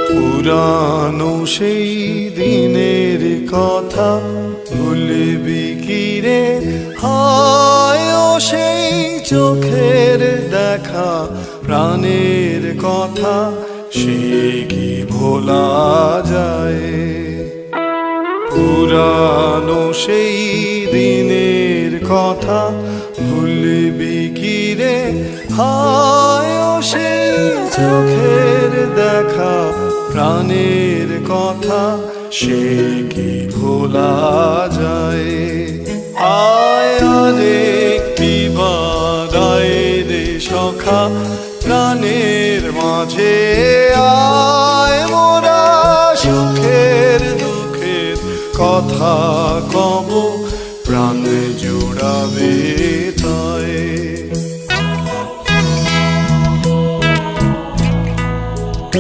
পুরানো সেই দিনের কথা ভুলবি কি রে? হায় ও সেই চোখের দেখা, প্রাণের কথা সে কি ভোলা যায়? পুরানো সেই দিনের কথা ভুলবি কি রে? হায় ও সেই চোখের দেখা, প্রাণের কথা সে কি ভোলা যায়? আয় আরেকটি বার আয় রে সখা, প্রাণের মাঝে আয়, মোরা সুখের দুঃখের কথা